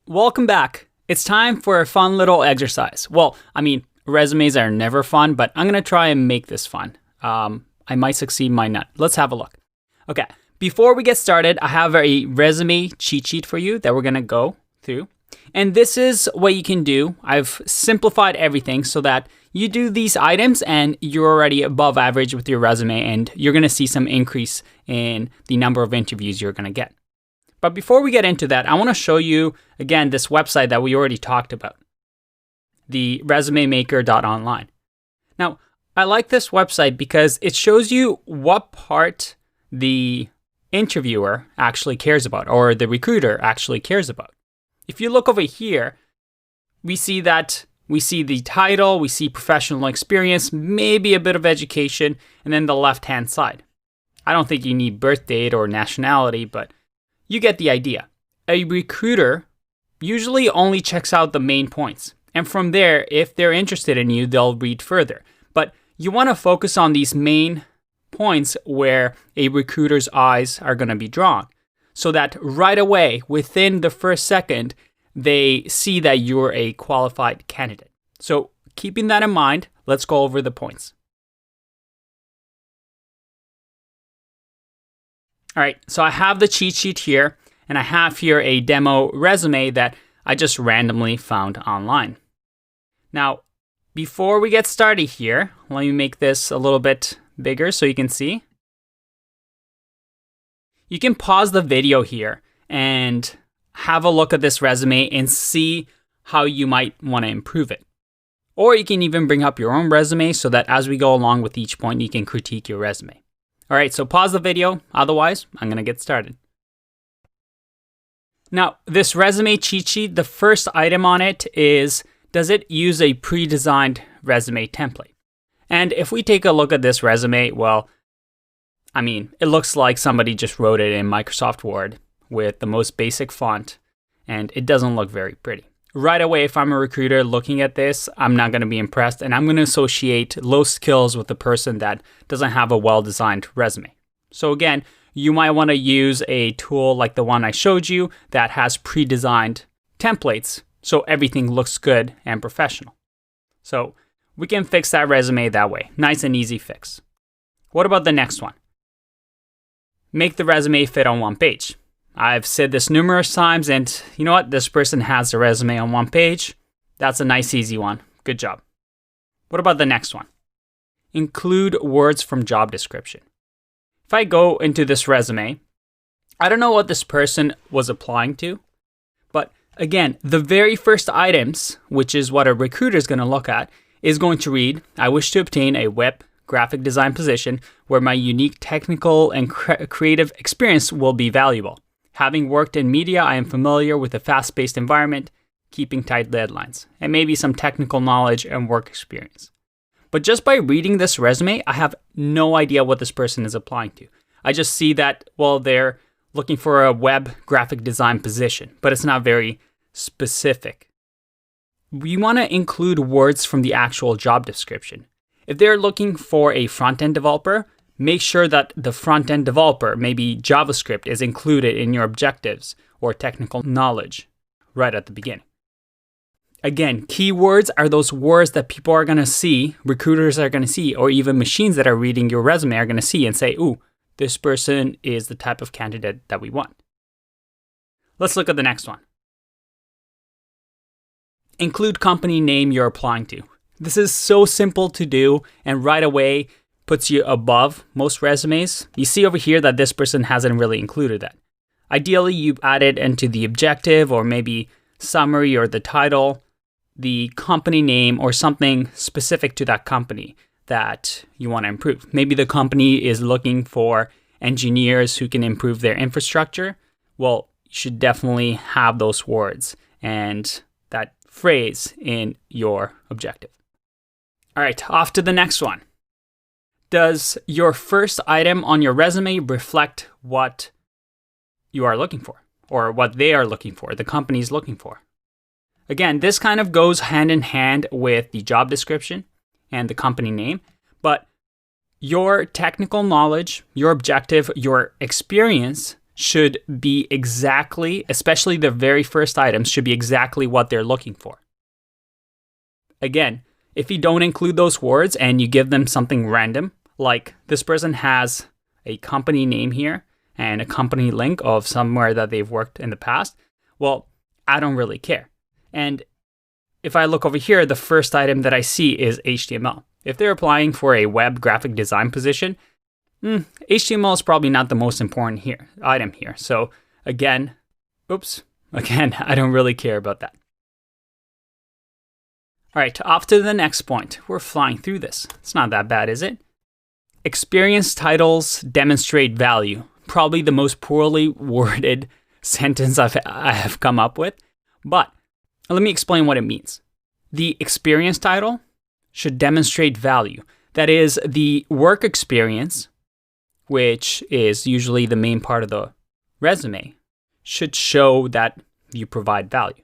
Welcome back. It's time for a fun little exercise. Resumes are never fun, but I'm going to try and make this fun. I might succeed, might not. Let's have a look. Okay, before we get started, I have a resume cheat sheet for you that we're going to go through. And this is what you can do. I've simplified everything so that you do these items and you're already above average with your resume, and you're going to see some increase in the number of interviews you're going to get. But before we get into that, I want to show you, again, this website that we already talked about, the resumemaker.online. Now, I like this website because it shows you what part the interviewer actually cares about, or the recruiter actually cares about. If you look over here, we see the title, we see professional experience, maybe a bit of education, and then the left-hand side. I don't think you need birth date or nationality, but you get the idea. A recruiter usually only checks out the main points. And from there, if they're interested in you, they'll read further. But you want to focus on these main points where a recruiter's eyes are going to be drawn, so that right away, within the first second, they see that you're a qualified candidate. So keeping that in mind, let's go over the points. All right, so I have the cheat sheet here, and I have here a demo resume that I just randomly found online. Now, before we get started here, let me make this a little bit bigger so you can see. You can pause the video here and have a look at this resume and see how you might want to improve it. Or you can even bring up your own resume so that as we go along with each point, you can critique your resume. All right, so pause the video. Otherwise, I'm going to get started. Now, this resume cheat sheet, the first item on it is, does it use a pre-designed resume template? And if we take a look at this resume, it looks like somebody just wrote it in Microsoft Word with the most basic font, and it doesn't look very pretty. Right away, if I'm a recruiter looking at this, I'm not going to be impressed, and I'm going to associate low skills with the person that doesn't have a well-designed resume. So again, you might want to use a tool like the one I showed you that has pre-designed templates so everything looks good and professional. So we can fix that resume that way. Nice and easy fix. What about the next one? Make the resume fit on one page. I've said this numerous times, and you know what? This person has the resume on one page. That's a nice, easy one. Good job. What about the next one? Include words from job description. If I go into this resume, I don't know what this person was applying to, but again, the very first items, which is what a recruiter is going to look at, is going to read, I wish to obtain a web graphic design position where my unique technical and creative experience will be valuable. Having worked in media, I am familiar with a fast-paced environment, keeping tight deadlines, and maybe some technical knowledge and work experience. But just by reading this resume, I have no idea what this person is applying to. I just see that, they're looking for a web graphic design position, but it's not very specific. We want to include words from the actual job description. If they're looking for a front-end developer, make sure that the front-end developer, maybe JavaScript, is included in your objectives or technical knowledge right at the beginning. Again, keywords are those words that people are going to see, recruiters are going to see, or even machines that are reading your resume are going to see and say, ooh, this person is the type of candidate that we want. Let's look at the next one. Include company name you're applying to. This is so simple to do, and right away puts you above most resumes. You see over here that this person hasn't really included that. Ideally, you add it into the objective or maybe summary or the title, the company name or something specific to that company that you want to improve. Maybe the company is looking for engineers who can improve their infrastructure. Well, you should definitely have those words and that phrase in your objective. All right, off to the next one. Does your first item on your resume reflect what you are looking for or what they are looking for, the company is looking for? Again, this kind of goes hand in hand with the job description and the company name, but your technical knowledge, your objective, your experience should be exactly, especially the very first items, should be exactly what they're looking for. Again, if you don't include those words and you give them something random, like this person has a company name here and a company link of somewhere that they've worked in the past, well, I don't really care. And if I look over here, the first item that I see is HTML. If they're applying for a web graphic design position, HTML is probably not the most important item here. So again, I don't really care about that. All right, off to the next point. We're flying through this. It's not that bad, is it? Experience titles demonstrate value. Probably the most poorly worded sentence I have come up with. But let me explain what it means. The experience title should demonstrate value. That is, the work experience, which is usually the main part of the resume, should show that you provide value.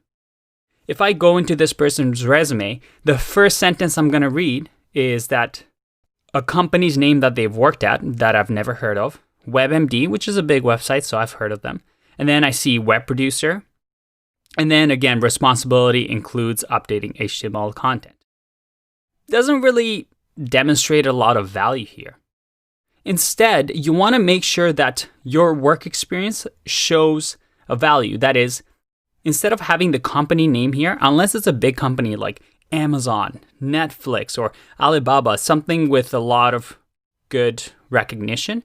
If I go into this person's resume, the first sentence I'm going to read is that a company's name that they've worked at that I've never heard of, WebMD, which is a big website, so I've heard of them. And then I see web producer. And then again, responsibility includes updating HTML content. Doesn't really demonstrate a lot of value here. Instead, you want to make sure that your work experience shows a value. That is, instead of having the company name here, unless it's a big company like Amazon, Netflix, or Alibaba, something with a lot of good recognition,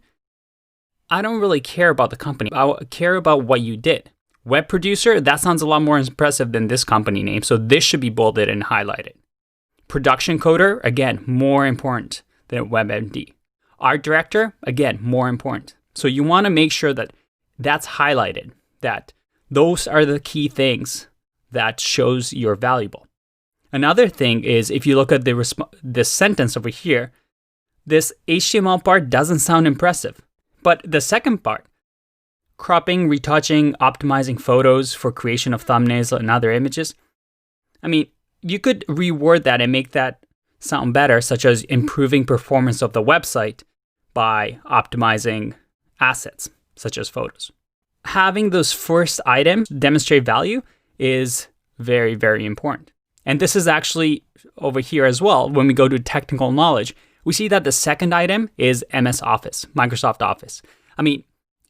I don't really care about the company. I care about what you did. Web producer, that sounds a lot more impressive than this company name, so this should be bolded and highlighted. Production coder, again, more important than WebMD. Art director, again, more important. So you want to make sure that that's highlighted, that those are the key things that shows you're valuable. Another thing is, if you look at this sentence over here, this HTML part doesn't sound impressive. But the second part, cropping, retouching, optimizing photos for creation of thumbnails and other images, I mean, you could reword that and make that sound better, such as improving performance of the website by optimizing assets, such as photos. Having those first items demonstrate value is very, very important. And this is actually over here as well. When we go to technical knowledge, we see that the second item is MS Office, Microsoft Office. I mean,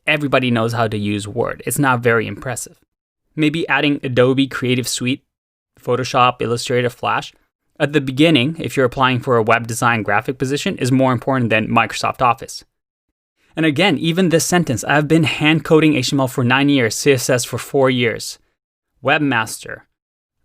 everybody knows how to use Word. It's not very impressive. Maybe adding Adobe Creative Suite, Photoshop, Illustrator, Flash at the beginning, if you're applying for a web design graphic position, is more important than Microsoft Office. And again, even this sentence, I've been hand coding HTML for 9 years, CSS for 4 years, Webmaster,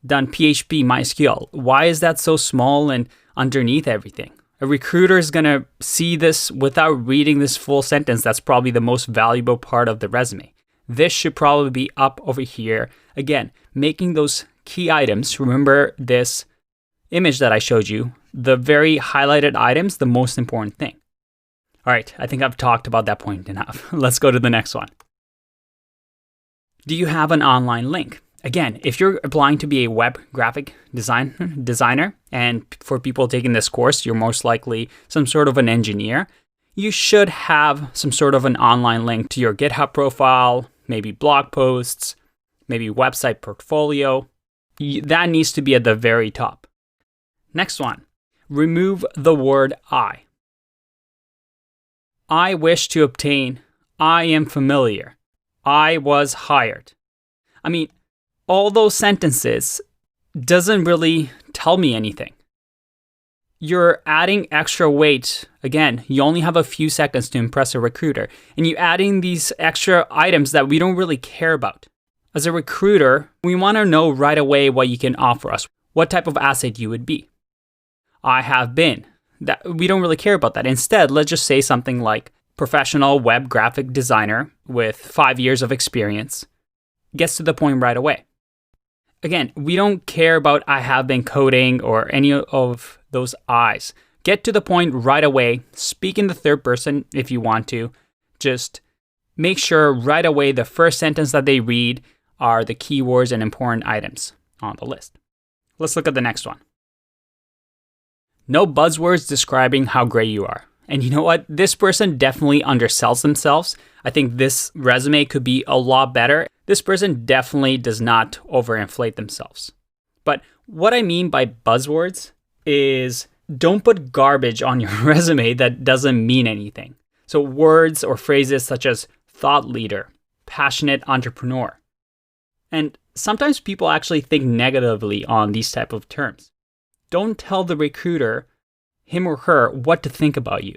done PHP, MySQL. Why is that so small and underneath everything? A recruiter is going to see this without reading this full sentence. That's probably the most valuable part of the resume. This should probably be up over here. Again, making those key items. Remember this image that I showed you, the very highlighted items, the most important thing. All right, I think I've talked about that point enough. Let's go to the next one. Do you have an online link? Again, if you're applying to be a web graphic designer, and for people taking this course, you're most likely some sort of an engineer, you should have some sort of an online link to your GitHub profile, maybe blog posts, maybe website portfolio. That needs to be at the very top. Next one, remove the word I. I wish to obtain, I am familiar, I was hired. I mean, all those sentences doesn't really tell me anything. You're adding extra weight. Again, you only have a few seconds to impress a recruiter, and you're adding these extra items that we don't really care about. As a recruiter, we want to know right away what you can offer us, what type of asset you would be. I have been. That we don't really care about that. Instead, let's just say something like professional web graphic designer with 5 years of experience. Gets to the point right away. Again, we don't care about I have been coding or any of those I's. Get to the point right away. Speak in the third person if you want to. Just make sure right away the first sentence that they read are the keywords and important items on the list. Let's look at the next one. No buzzwords describing how great you are. And you know what? This person definitely undersells themselves. I think this resume could be a lot better. This person definitely does not overinflate themselves. But what I mean by buzzwords is don't put garbage on your resume that doesn't mean anything. So words or phrases such as thought leader, passionate entrepreneur. And sometimes people actually think negatively on these type of terms. Don't tell the recruiter, him or her, what to think about you.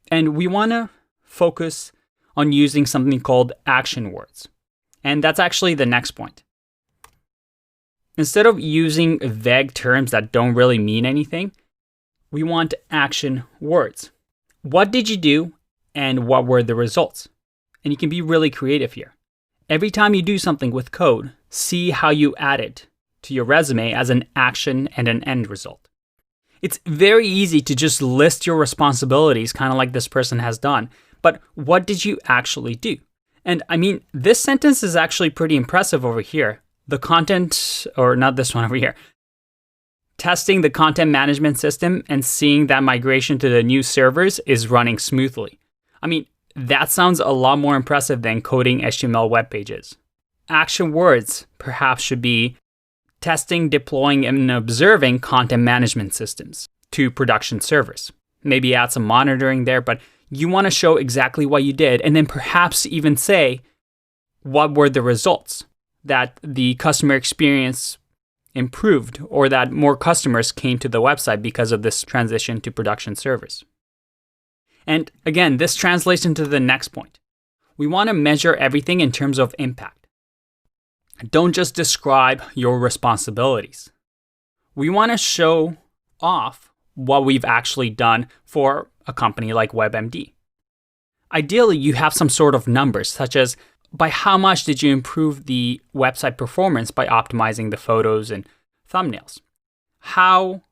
And we want to focus on using something called action words. And that's actually the next point. Instead of using vague terms that don't really mean anything, we want action words. What did you do and what were the results? And you can be really creative here. Every time you do something with code, see how you add it to your resume as an action and an end result. It's very easy to just list your responsibilities, kind of like this person has done, but what did you actually do? And I mean, this sentence is actually pretty impressive over here. The content, or not this one over here, testing the content management system and seeing that migration to the new servers is running smoothly. I mean, that sounds a lot more impressive than coding HTML web pages. Action words perhaps should be testing, deploying, and observing content management systems to production servers. Maybe add some monitoring there, but you want to show exactly what you did and then perhaps even say what were the results, that the customer experience improved or that more customers came to the website because of this transition to production servers. And again, this translates into the next point. We want to measure everything in terms of impact. Don't just describe your responsibilities. We want to show off what we've actually done for a company like WebMD. Ideally, you have some sort of numbers, such as by how much did you improve the website performance by optimizing the photos and thumbnails? How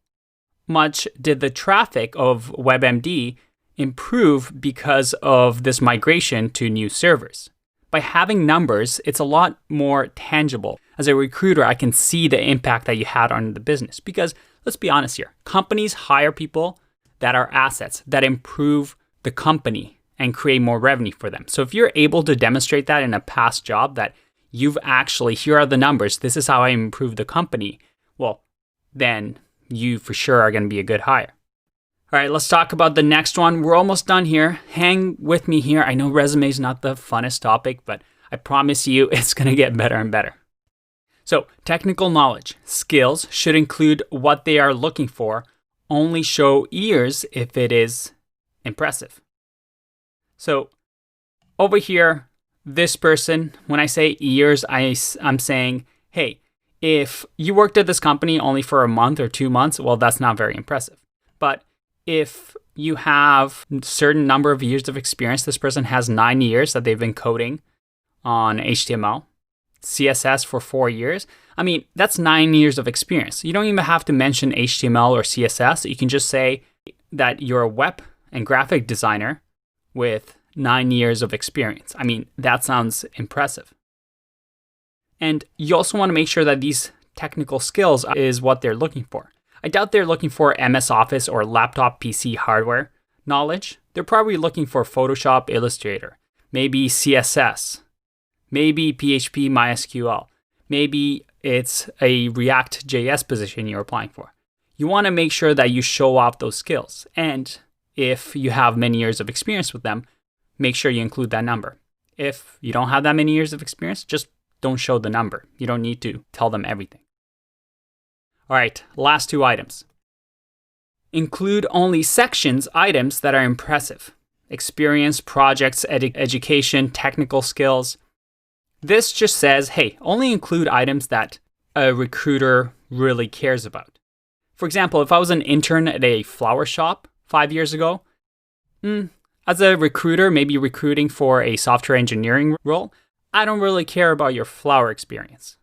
much did the traffic of WebMD improve because of this migration to new servers? By having numbers, it's a lot more tangible. As a recruiter, I can see the impact that you had on the business because let's be honest here, companies hire people that are assets, that improve the company and create more revenue for them. So if you're able to demonstrate that in a past job that you've actually, here are the numbers, this is how I improved the company, well, then you for sure are going to be a good hire. All right, let's talk about the next one. We're almost done here. Hang with me here. I know resume is not the funnest topic, but I promise you it's going to get better and better. So technical knowledge, skills should include what they are looking for. Only show years if it is impressive. So over here, this person, when I say years, I'm saying, hey, if you worked at this company only for a month or 2 months, well, that's not very impressive. But if you have a certain number of years of experience, this person has 9 years that they've been coding on HTML, CSS for 4 years. I mean, that's 9 years of experience. You don't even have to mention HTML or CSS. You can just say that you're a web and graphic designer with 9 years of experience. I mean, that sounds impressive. And you also want to make sure that these technical skills is what they're looking for. I doubt they're looking for MS Office or laptop PC hardware knowledge. They're probably looking for Photoshop, Illustrator, maybe CSS, maybe PHP, MySQL. Maybe it's a React.js position you're applying for. You want to make sure that you show off those skills. And if you have many years of experience with them, make sure you include that number. If you don't have that many years of experience, just don't show the number. You don't need to tell them everything. All right, last 2 items. Include only items that are impressive. Experience, projects, education, technical skills. This just says, hey, only include items that a recruiter really cares about. For example, if I was an intern at a flower shop 5 years ago, as a recruiter, maybe recruiting for a software engineering role, I don't really care about your flower experience.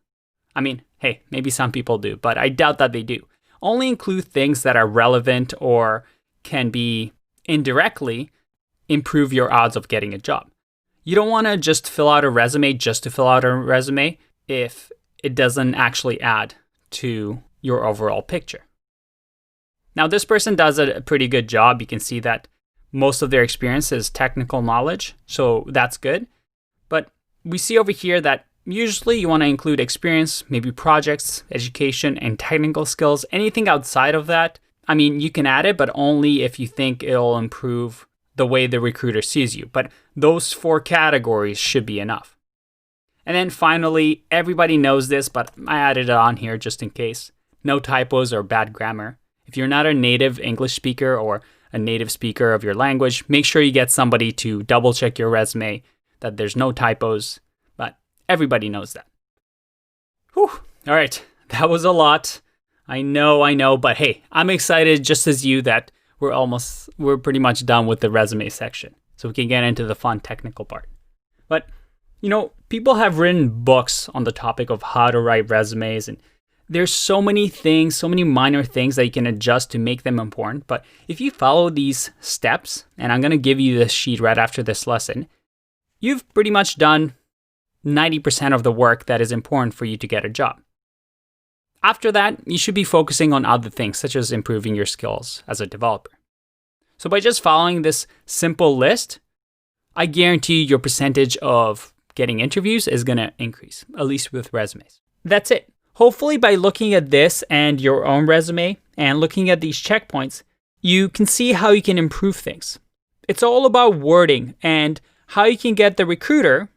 I mean, hey, maybe some people do, but I doubt that they do. Only include things that are relevant or can be indirectly improve your odds of getting a job. You don't want to just fill out a resume just to fill out a resume if it doesn't actually add to your overall picture. Now, this person does a pretty good job. You can see that most of their experience is technical knowledge, so that's good. But we see over here that usually you want to include experience, maybe projects, education, and technical skills. Anything outside of that, I mean, you can add it, but only if you think it'll improve the way the recruiter sees you. But those 4 categories should be enough. And then finally, everybody knows this, but I added it on here just in case. No typos or bad grammar. If you're not a native English speaker or a native speaker of your language, make sure you get somebody to double check your resume that there's no typos, but everybody knows that. Whew. All right, that was a lot. I know, but hey, I'm excited just as you that we're pretty much done with the resume section. So we can get into the fun technical part. But, people have written books on the topic of how to write resumes, and there's so many things, so many minor things that you can adjust to make them important. But if you follow these steps, and I'm going to give you this sheet right after this lesson, you've pretty much done 90% of the work that is important for you to get a job. After that, you should be focusing on other things, such as improving your skills as a developer. So by just following this simple list, I guarantee your percentage of getting interviews is going to increase, at least with resumes. That's it. Hopefully by looking at this and your own resume and looking at these checkpoints, you can see how you can improve things. It's all about wording and how you can get the recruiter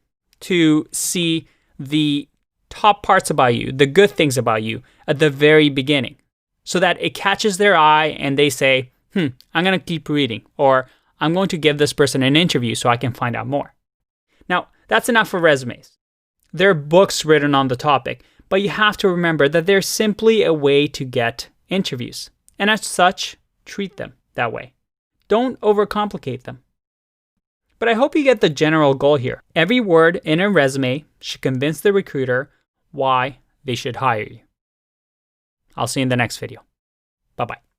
to see the top parts about you, the good things about you at the very beginning, so that it catches their eye and they say, I'm going to keep reading, or I'm going to give this person an interview so I can find out more. Now, that's enough for resumes. There are books written on the topic, but you have to remember that they're simply a way to get interviews. And as such, treat them that way. Don't overcomplicate them. But I hope you get the general goal here. Every word in a resume should convince the recruiter why they should hire you. I'll see you in the next video. Bye-bye.